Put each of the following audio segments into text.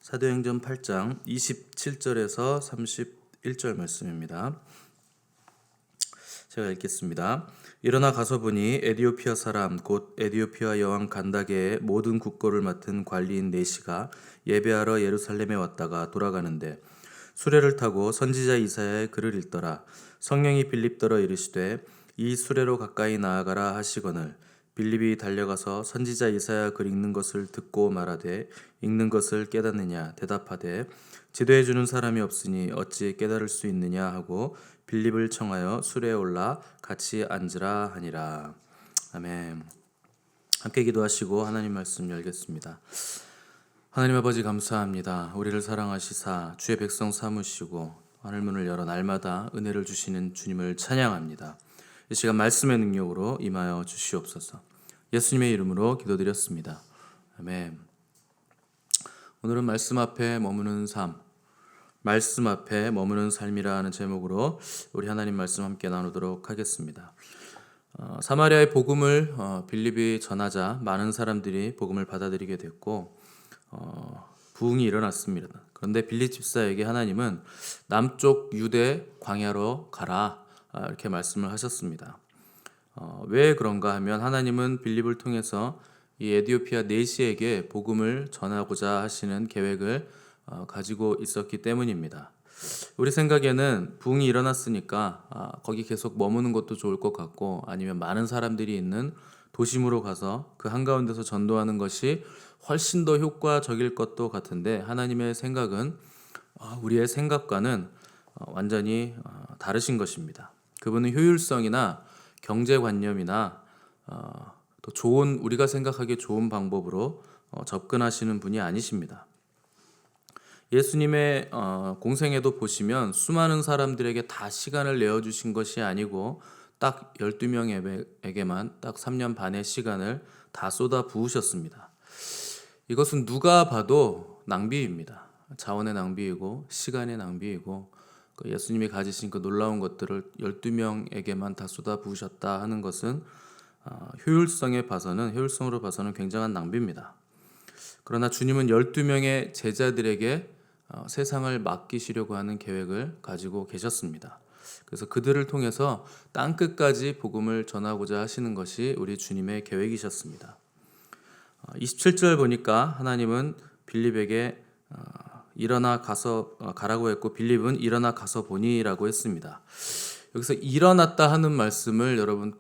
사도행전 8장 27절에서 31절 말씀입니다. 제가 읽겠습니다. 일어나 가서 보니 에디오피아 사람 곧 에디오피아 여왕 간다게의 모든 국고를 맡은 관리인 네시가 예배하러 예루살렘에 왔다가 돌아가는데 수레를 타고 선지자 이사야의 글을 읽더라. 성령이 빌립더러 이르시되 이 수레로 가까이 나아가라 하시거늘 빌립이 달려가서 선지자 이사야 글 읽는 것을 듣고 말하되 읽는 것을 깨닫느냐 대답하되 지도해 주는 사람이 없으니 어찌 깨달을 수 있느냐 하고 빌립을 청하여 수레에 올라 같이 앉으라 하니라. 아멘. 함께 기도하시고 하나님 말씀 열겠습니다. 하나님 아버지 감사합니다. 우리를 사랑하시사 주의 백성 삼으시고 하늘문을 열어 날마다 은혜를 주시는 주님을 찬양합니다. 이 시간 말씀의 능력으로 임하여 주시옵소서. 예수님의 이름으로 기도드렸습니다. 아멘. 오늘은 말씀 앞에 머무는 삶, 말씀 앞에 머무는 삶이라 하는 제목으로 우리 하나님 말씀 함께 나누도록 하겠습니다. 사마리아의 복음을 빌립이 전하자 많은 사람들이 복음을 받아들이게 됐고 부흥이 일어났습니다. 그런데 빌립 집사에게 하나님은 남쪽 유대 광야로 가라 이렇게 말씀을 하셨습니다. 왜 그런가 하면 하나님은 빌립을 통해서 이 에디오피아 네시에게 복음을 전하고자 하시는 계획을 가지고 있었기 때문입니다. 우리 생각에는 부흥이 일어났으니까 거기 계속 머무는 것도 좋을 것 같고 아니면 많은 사람들이 있는 도심으로 가서 그 한가운데서 전도하는 것이 훨씬 더 효과적일 것도 같은데 하나님의 생각은 우리의 생각과는 완전히 다르신 것입니다. 그분은 효율성이나 경제관념이나 또 좋은 우리가 생각하기에 좋은 방법으로 접근하시는 분이 아니십니다. 예수님의 공생애도 보시면 수많은 사람들에게 다 시간을 내어주신 것이 아니고 딱 12명에게만 딱 3년 반의 시간을 다 쏟아 부으셨습니다. 이것은 누가 봐도 낭비입니다. 자원의 낭비이고 시간의 낭비이고 예수님이 가지신 그 놀라운 것들을 12명에게만 다 쏟아 부으셨다 하는 것은 효율성으로 봐서는 굉장한 낭비입니다. 그러나 주님은 12명의 제자들에게 세상을 맡기시려고 하는 계획을 가지고 계셨습니다. 그래서 그들을 통해서 땅끝까지 복음을 전하고자 하시는 것이 우리 주님의 계획이셨습니다. 27절 보니까 하나님은 빌립에게 일어나 가서 가라고 했고 빌립은 일어나 가서 보니라고 했습니다. 여기서 일어났다 하는 말씀을 여러분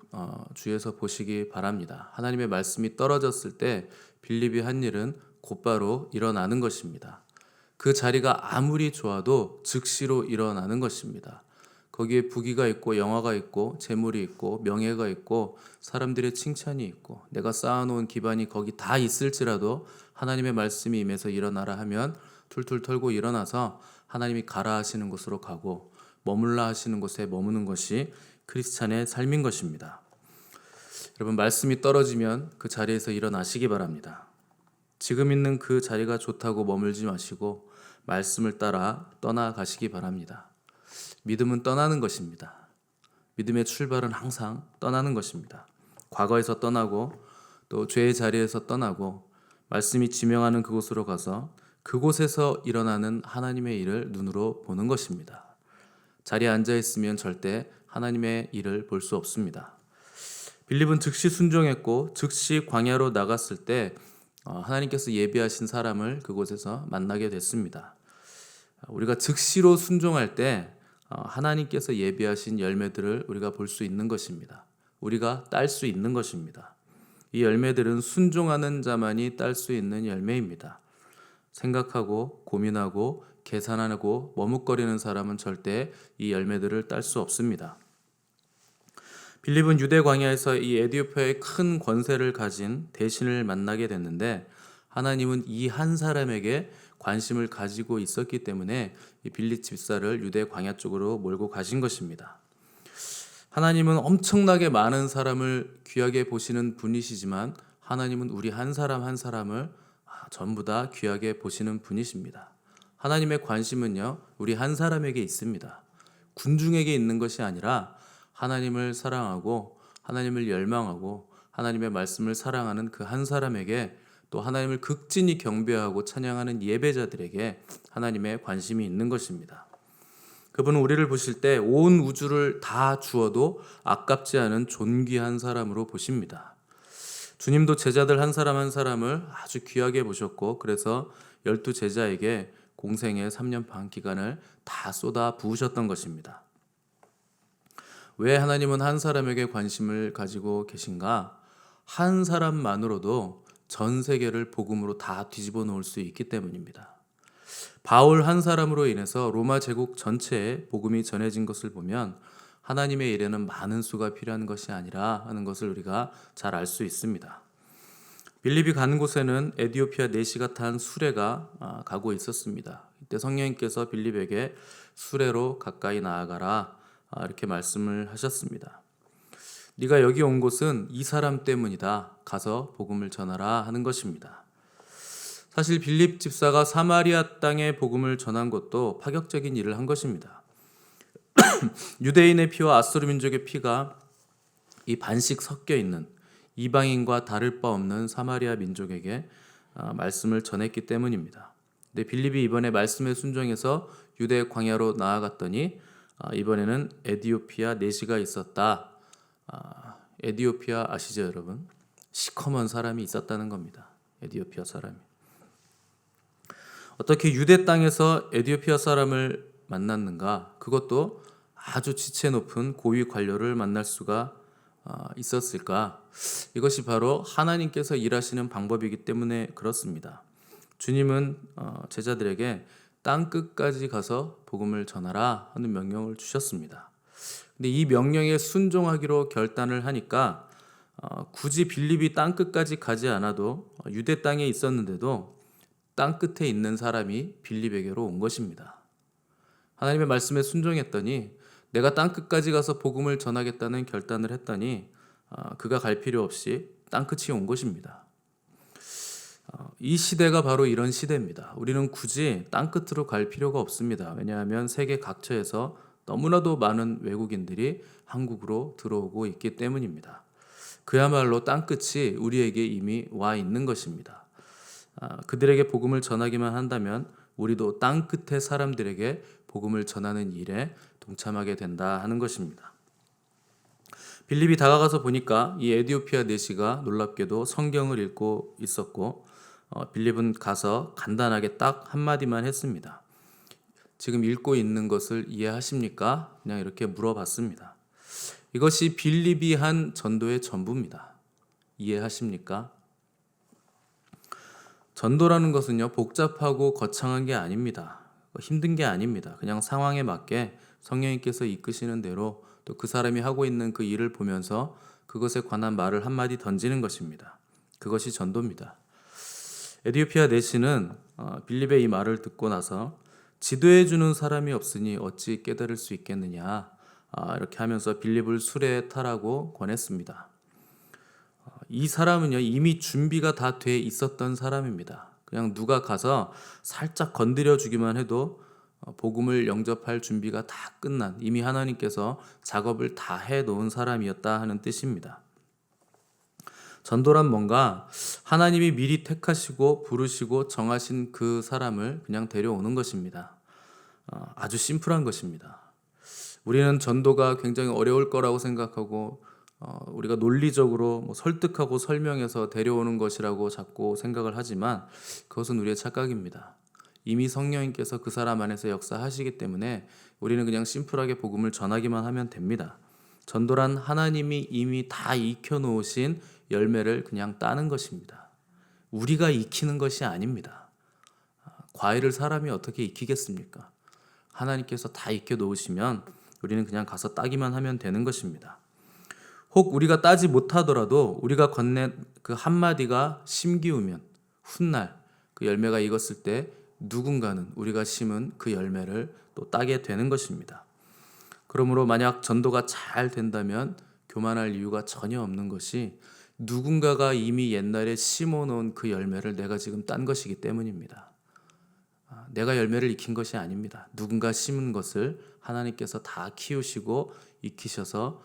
주의해서 보시기 바랍니다. 하나님의 말씀이 떨어졌을 때 빌립이 한 일은 곧바로 일어나는 것입니다. 그 자리가 아무리 좋아도 즉시로 일어나는 것입니다. 거기에 부귀가 있고 영화가 있고 재물이 있고 명예가 있고 사람들의 칭찬이 있고 내가 쌓아놓은 기반이 거기 다 있을지라도 하나님의 말씀이 임해서 일어나라 하면 툴툴 털고 일어나서 하나님이 가라 하시는 곳으로 가고 머물라 하시는 곳에 머무는 것이 크리스찬의 삶인 것입니다. 여러분 말씀이 떨어지면 그 자리에서 일어나시기 바랍니다. 지금 있는 그 자리가 좋다고 머물지 마시고 말씀을 따라 떠나가시기 바랍니다. 믿음은 떠나는 것입니다. 믿음의 출발은 항상 떠나는 것입니다. 과거에서 떠나고 또 죄의 자리에서 떠나고 말씀이 지명하는 그곳으로 가서 그곳에서 일어나는 하나님의 일을 눈으로 보는 것입니다. 자리에 앉아있으면 절대 하나님의 일을 볼 수 없습니다. 빌립은 즉시 순종했고 즉시 광야로 나갔을 때 하나님께서 예비하신 사람을 그곳에서 만나게 됐습니다. 우리가 즉시로 순종할 때 하나님께서 예비하신 열매들을 우리가 볼 수 있는 것입니다. 우리가 딸 수 있는 것입니다. 이 열매들은 순종하는 자만이 딸 수 있는 열매입니다. 생각하고 고민하고 계산하고 머뭇거리는 사람은 절대 이 열매들을 딸 수 없습니다. 빌립은 유대 광야에서 이 에디오피아의 큰 권세를 가진 대신을 만나게 됐는데 하나님은 이 한 사람에게 관심을 가지고 있었기 때문에 이 빌립 집사를 유대 광야 쪽으로 몰고 가신 것입니다. 하나님은 엄청나게 많은 사람을 귀하게 보시는 분이시지만 하나님은 우리 한 사람 한 사람을 전부 다 귀하게 보시는 분이십니다. 하나님의 관심은요 우리 한 사람에게 있습니다. 군중에게 있는 것이 아니라 하나님을 사랑하고 하나님을 열망하고 하나님의 말씀을 사랑하는 그 한 사람에게 또 하나님을 극진히 경배하고 찬양하는 예배자들에게 하나님의 관심이 있는 것입니다. 그분은 우리를 보실 때 온 우주를 다 주어도 아깝지 않은 존귀한 사람으로 보십니다. 주님도 제자들 한 사람 한 사람을 아주 귀하게 보셨고, 그래서 12제자에게 공생의 3년 반 기간을 다 쏟아 부으셨던 것입니다. 왜 하나님은 한 사람에게 관심을 가지고 계신가? 한 사람만으로도 전 세계를 복음으로 다 뒤집어 놓을 수 있기 때문입니다. 바울 한 사람으로 인해서 로마 제국 전체에 복음이 전해진 것을 보면 하나님의 일에는 많은 수가 필요한 것이 아니라 하는 것을 우리가 잘 알 수 있습니다. 빌립이 가는 곳에는 에디오피아 내시가 탄 수레가 가고 있었습니다. 이때 성령님께서 빌립에게 수레로 가까이 나아가라 이렇게 말씀을 하셨습니다. 네가 여기 온 곳은 이 사람 때문이다. 가서 복음을 전하라 하는 것입니다. 사실 빌립 집사가 사마리아 땅에 복음을 전한 것도 파격적인 일을 한 것입니다. 유대인의 피와 아수르 민족의 피가 이 반씩 섞여 있는 이방인과 다를 바 없는 사마리아 민족에게 말씀을 전했기 때문입니다. 근데 빌립이 이번에 말씀에 순종해서 유대 광야로 나아갔더니 이번에는 에디오피아 내시가 있었다. 에디오피아 아시죠, 여러분? 시커먼 사람이 있었다는 겁니다. 에디오피아 사람이. 어떻게 유대 땅에서 에디오피아 사람을 만났는가? 그것도 아주 지체 높은 고위 관료를 만날 수가 있었을까? 이것이 바로 하나님께서 일하시는 방법이기 때문에 그렇습니다. 주님은 제자들에게 땅 끝까지 가서 복음을 전하라 하는 명령을 주셨습니다. 근데 이 명령에 순종하기로 결단을 하니까 굳이 빌립이 땅 끝까지 가지 않아도 유대 땅에 있었는데도 땅 끝에 있는 사람이 빌립에게로 온 것입니다. 하나님의 말씀에 순종했더니 내가 땅 끝까지 가서 복음을 전하겠다는 결단을 했더니 그가 갈 필요 없이 땅 끝이 온 것입니다. 이 시대가 바로 이런 시대입니다. 우리는 굳이 땅 끝으로 갈 필요가 없습니다. 왜냐하면 세계 각처에서 너무나도 많은 외국인들이 한국으로 들어오고 있기 때문입니다. 그야말로 땅 끝이 우리에게 이미 와 있는 것입니다. 그들에게 복음을 전하기만 한다면 우리도 땅 끝의 사람들에게 복음을 전하는 일에 동참하게 된다 하는 것입니다. 빌립이 다가가서 보니까 이 에디오피아 내시가 놀랍게도 성경을 읽고 있었고 빌립은 가서 간단하게 딱 한마디만 했습니다. 지금 읽고 있는 것을 이해하십니까? 그냥 이렇게 물어봤습니다. 이것이 빌립이 한 전도의 전부입니다. 이해하십니까? 전도라는 것은요, 복잡하고 거창한 게 아닙니다. 힘든 게 아닙니다. 그냥 상황에 맞게 성령님께서 이끄시는 대로 또 그 사람이 하고 있는 그 일을 보면서 그것에 관한 말을 한마디 던지는 것입니다. 그것이 전도입니다. 에디오피아 내시는 빌립의 이 말을 듣고 나서 지도해 주는 사람이 없으니 어찌 깨달을 수 있겠느냐 이렇게 하면서 빌립을 수레에 타라고 권했습니다. 이 사람은요, 이미 준비가 다 돼 있었던 사람입니다. 그냥 누가 가서 살짝 건드려 주기만 해도 복음을 영접할 준비가 다 끝난, 이미 하나님께서 작업을 다 해놓은 사람이었다 하는 뜻입니다. 전도란 뭔가 하나님이 미리 택하시고 부르시고 정하신 그 사람을 그냥 데려오는 것입니다. 아주 심플한 것입니다. 우리는 전도가 굉장히 어려울 거라고 생각하고 우리가 논리적으로 설득하고 설명해서 데려오는 것이라고 자꾸 생각을 하지만 그것은 우리의 착각입니다. 이미 성령님께서 그 사람 안에서 역사하시기 때문에 우리는 그냥 심플하게 복음을 전하기만 하면 됩니다. 전도란 하나님이 이미 다 익혀놓으신 열매를 그냥 따는 것입니다. 우리가 익히는 것이 아닙니다. 과일을 사람이 어떻게 익히겠습니까? 하나님께서 다 익혀놓으시면 우리는 그냥 가서 따기만 하면 되는 것입니다. 혹 우리가 따지 못하더라도 우리가 건넨 그 한마디가 심기우면 훗날 그 열매가 익었을 때 누군가는 우리가 심은 그 열매를 또 따게 되는 것입니다. 그러므로 만약 전도가 잘 된다면 교만할 이유가 전혀 없는 것이 누군가가 이미 옛날에 심어놓은 그 열매를 내가 지금 딴 것이기 때문입니다. 내가 열매를 익힌 것이 아닙니다. 누군가 심은 것을 하나님께서 다 키우시고 익히셔서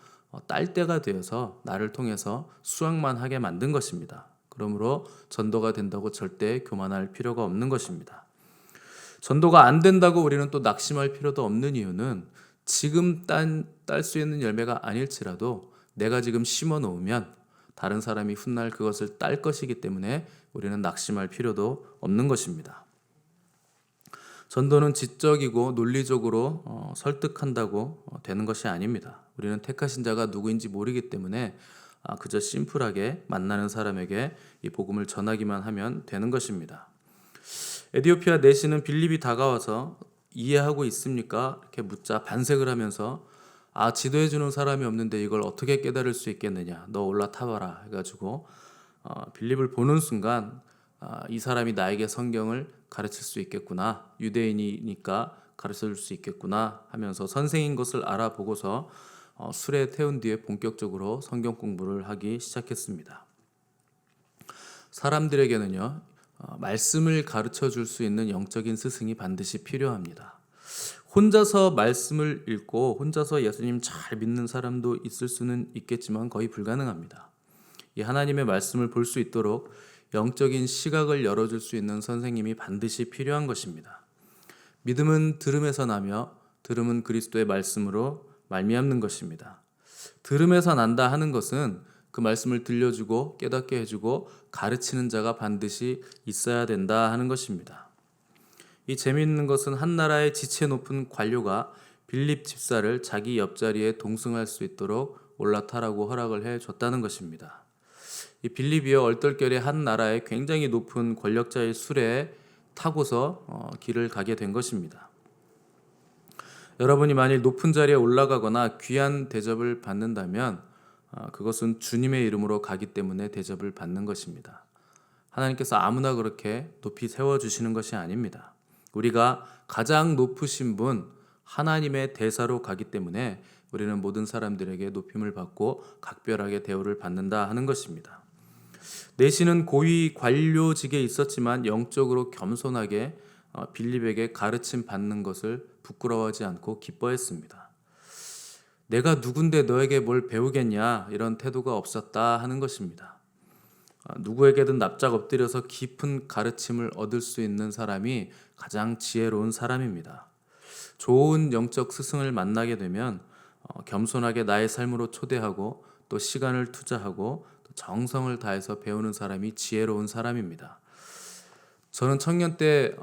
딸 때가 되어서 나를 통해서 수확만 하게 만든 것입니다. 그러므로 전도가 된다고 절대 교만할 필요가 없는 것입니다. 전도가 안 된다고 우리는 또 낙심할 필요도 없는 이유는 지금 딸 수 있는 열매가 아닐지라도 내가 지금 심어 놓으면 다른 사람이 훗날 그것을 딸 것이기 때문에 우리는 낙심할 필요도 없는 것입니다. 전도는 지적이고 논리적으로 설득한다고 되는 것이 아닙니다. 우리는 택하신 자가 누구인지 모르기 때문에 그저 심플하게 만나는 사람에게 이 복음을 전하기만 하면 되는 것입니다. 에디오피아 내시는 빌립이 다가와서 이해하고 있습니까? 이렇게 묻자 반색을 하면서 지도해 주는 사람이 없는데 이걸 어떻게 깨달을 수 있겠느냐? 너 올라타봐라 해가지고 빌립을 보는 순간 이 사람이 나에게 성경을 가르칠 수 있겠구나, 유대인이니까 가르쳐 줄 수 있겠구나 하면서 선생인 것을 알아보고서 술에 태운 뒤에 본격적으로 성경 공부를 하기 시작했습니다. 사람들에게는요, 말씀을 가르쳐 줄 수 있는 영적인 스승이 반드시 필요합니다. 혼자서 말씀을 읽고 혼자서 예수님 잘 믿는 사람도 있을 수는 있겠지만 거의 불가능합니다. 이 하나님의 말씀을 볼 수 있도록 영적인 시각을 열어줄 수 있는 선생님이 반드시 필요한 것입니다. 믿음은 들음에서 나며 들음은 그리스도의 말씀으로 말미암는 것입니다. 들음에서 난다 하는 것은 그 말씀을 들려주고 깨닫게 해주고 가르치는 자가 반드시 있어야 된다 하는 것입니다. 이 재미있는 것은 한 나라의 지체 높은 관료가 빌립 집사를 자기 옆자리에 동승할 수 있도록 올라타라고 허락을 해줬다는 것입니다. 이 빌립이요, 얼떨결에 한 나라의 굉장히 높은 권력자의 수레에 타고서 길을 가게 된 것입니다. 여러분이 만일 높은 자리에 올라가거나 귀한 대접을 받는다면 그것은 주님의 이름으로 가기 때문에 대접을 받는 것입니다. 하나님께서 아무나 그렇게 높이 세워주시는 것이 아닙니다. 우리가 가장 높으신 분 하나님의 대사로 가기 때문에 우리는 모든 사람들에게 높임을 받고 각별하게 대우를 받는다 하는 것입니다. 내시는 고위 관료직에 있었지만 영적으로 겸손하게 빌립에게 가르침 받는 것을 부끄러워하지 않고 기뻐했습니다. 내가 누군데 너에게 뭘 배우겠냐, 이런 태도가 없었다 하는 것입니다. 누구에게든 납작 엎드려서 깊은 가르침을 얻을 수 있는 사람이 가장 지혜로운 사람입니다. 좋은 영적 스승을 만나게 되면 겸손하게 나의 삶으로 초대하고 또 시간을 투자하고 또 정성을 다해서 배우는 사람이 지혜로운 사람입니다. 저는 청년 때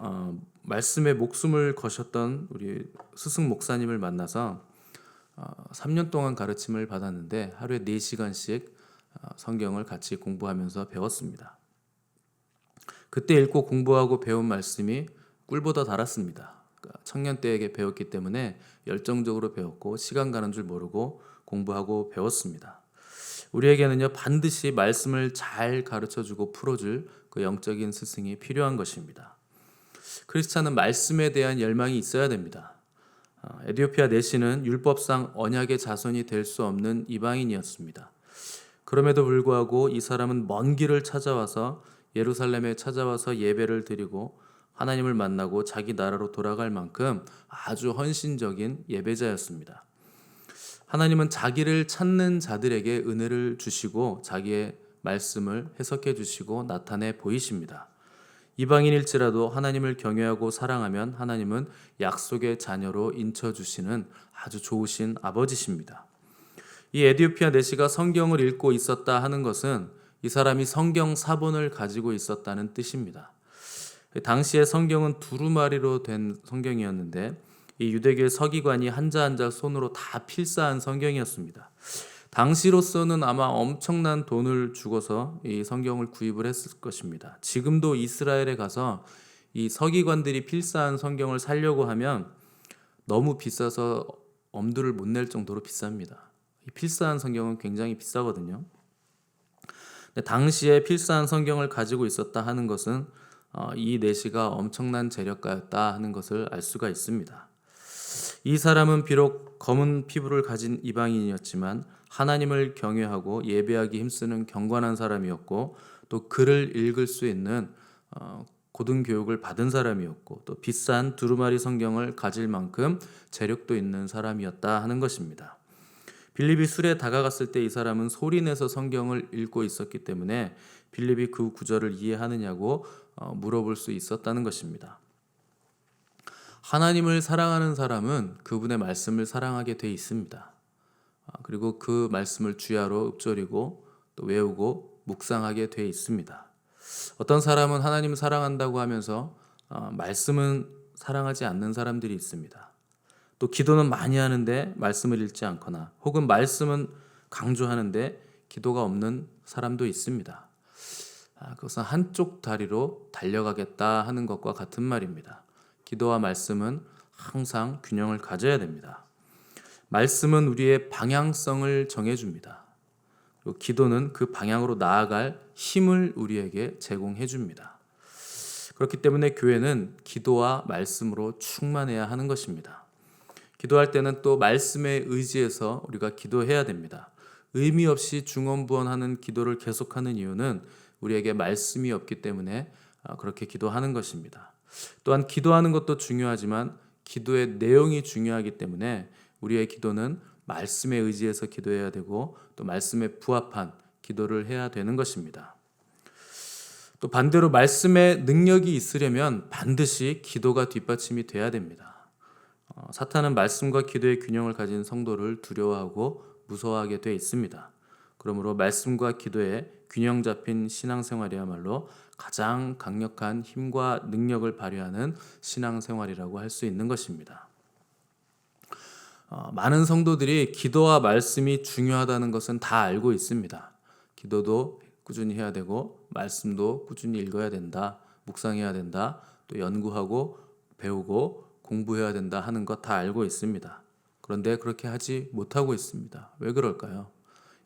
말씀에 목숨을 거셨던 우리 스승 목사님을 만나서 3년 동안 가르침을 받았는데 하루에 4시간씩 성경을 같이 공부하면서 배웠습니다. 그때 읽고 공부하고 배운 말씀이 꿀보다 달았습니다. 청년 때에게 배웠기 때문에 열정적으로 배웠고 시간 가는 줄 모르고 공부하고 배웠습니다. 우리에게는요, 반드시 말씀을 잘 가르쳐주고 풀어줄 그 영적인 스승이 필요한 것입니다. 크리스찬은 말씀에 대한 열망이 있어야 됩니다. 에디오피아 내시는 율법상 언약의 자손이 될 수 없는 이방인이었습니다. 그럼에도 불구하고 이 사람은 먼 길을 찾아와서 예루살렘에 찾아와서 예배를 드리고 하나님을 만나고 자기 나라로 돌아갈 만큼 아주 헌신적인 예배자였습니다. 하나님은 자기를 찾는 자들에게 은혜를 주시고 자기의 말씀을 해석해 주시고 나타내 보이십니다. 이방인일지라도 하나님을 경외하고 사랑하면 하나님은 약속의 자녀로 인쳐주시는 아주 좋으신 아버지십니다. 이 에디오피아 내시가 성경을 읽고 있었다 하는 것은 이 사람이 성경 사본을 가지고 있었다는 뜻입니다. 당시에 성경은 두루마리로 된 성경이었는데 이 유대교의 서기관이 한자 한자 손으로 다 필사한 성경이었습니다. 당시로서는 아마 엄청난 돈을 주고서 이 성경을 구입을 했을 것입니다. 지금도 이스라엘에 가서 이 서기관들이 필사한 성경을 사려고 하면 너무 비싸서 엄두를 못 낼 정도로 비쌉니다. 이 필사한 성경은 굉장히 비싸거든요. 근데 당시에 필사한 성경을 가지고 있었다 하는 것은 이 내시가 엄청난 재력가였다 하는 것을 알 수가 있습니다. 이 사람은 비록 검은 피부를 가진 이방인이었지만 하나님을 경외하고 예배하기 힘쓰는 경건한 사람이었고 또 글을 읽을 수 있는 고등교육을 받은 사람이었고 또 비싼 두루마리 성경을 가질 만큼 재력도 있는 사람이었다 하는 것입니다. 빌립이 술에 다가갔을 때 이 사람은 소리내서 성경을 읽고 있었기 때문에 빌립이 그 구절을 이해하느냐고 물어볼 수 있었다는 것입니다. 하나님을 사랑하는 사람은 그분의 말씀을 사랑하게 돼 있습니다. 그리고 그 말씀을 주야로 읊조리고 또 외우고 묵상하게 돼 있습니다. 어떤 사람은 하나님을 사랑한다고 하면서 말씀은 사랑하지 않는 사람들이 있습니다. 또 기도는 많이 하는데 말씀을 읽지 않거나 혹은 말씀은 강조하는데 기도가 없는 사람도 있습니다. 그것은 한쪽 다리로 달려가겠다 하는 것과 같은 말입니다. 기도와 말씀은 항상 균형을 가져야 됩니다. 말씀은 우리의 방향성을 정해줍니다. 그리고 기도는 그 방향으로 나아갈 힘을 우리에게 제공해 줍니다. 그렇기 때문에 교회는 기도와 말씀으로 충만해야 하는 것입니다. 기도할 때는 또 말씀에 의지해서 우리가 기도해야 됩니다. 의미 없이 중언부언하는 기도를 계속하는 이유는 우리에게 말씀이 없기 때문에 그렇게 기도하는 것입니다. 또한 기도하는 것도 중요하지만 기도의 내용이 중요하기 때문에 우리의 기도는 말씀에 의지해서 기도해야 되고 또 말씀에 부합한 기도를 해야 되는 것입니다. 또 반대로 말씀의 능력이 있으려면 반드시 기도가 뒷받침이 돼야 됩니다. 사탄은 말씀과 기도의 균형을 가진 성도를 두려워하고 무서워하게 돼 있습니다. 그러므로 말씀과 기도의 균형 잡힌 신앙생활이야말로 가장 강력한 힘과 능력을 발휘하는 신앙생활이라고 할 수 있는 것입니다. 많은 성도들이 기도와 말씀이 중요하다는 것은 다 알고 있습니다. 기도도 꾸준히 해야 되고 말씀도 꾸준히 읽어야 된다, 묵상해야 된다, 또 연구하고 배우고 공부해야 된다 하는 것 다 알고 있습니다. 그런데 그렇게 하지 못하고 있습니다. 왜 그럴까요?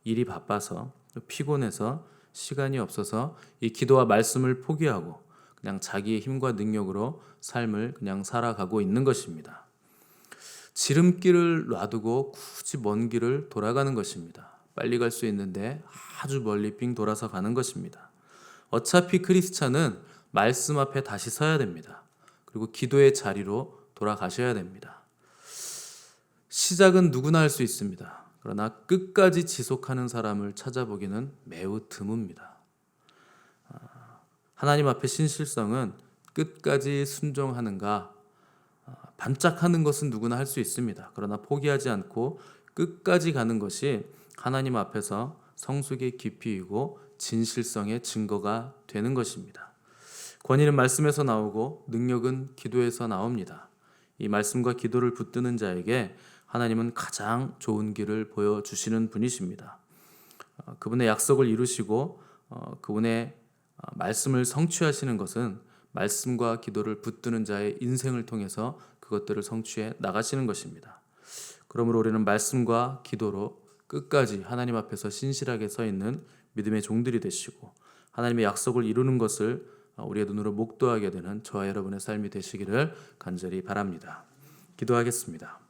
일이 바빠서, 피곤해서, 시간이 없어서 이 기도와 말씀을 포기하고 그냥 자기의 힘과 능력으로 삶을 그냥 살아가고 있는 것입니다. 지름길을 놔두고 굳이 먼 길을 돌아가는 것입니다. 빨리 갈 수 있는데 아주 멀리 빙 돌아서 가는 것입니다. 어차피 크리스찬은 말씀 앞에 다시 서야 됩니다. 그리고 기도의 자리로 돌아가셔야 됩니다. 시작은 누구나 할 수 있습니다. 그러나 끝까지 지속하는 사람을 찾아보기는 매우 드뭅니다. 하나님 앞에 신실성은 끝까지 순종하는가, 반짝하는 것은 누구나 할 수 있습니다. 그러나 포기하지 않고 끝까지 가는 것이 하나님 앞에서 성숙의 깊이이고 진실성의 증거가 되는 것입니다. 권위는 말씀에서 나오고 능력은 기도에서 나옵니다. 이 말씀과 기도를 붙드는 자에게 하나님은 가장 좋은 길을 보여주시는 분이십니다. 그분의 약속을 이루시고 그분의 말씀을 성취하시는 것은 말씀과 기도를 붙드는 자의 인생을 통해서 그것들을 성취해 나가시는 것입니다. 그러므로 우리는 말씀과 기도로 끝까지 하나님 앞에서 신실하게 서 있는 믿음의 종들이 되시고 하나님의 약속을 이루는 것을 우리의 눈으로 목도하게 되는 저와 여러분의 삶이 되시기를 간절히 바랍니다. 기도하겠습니다.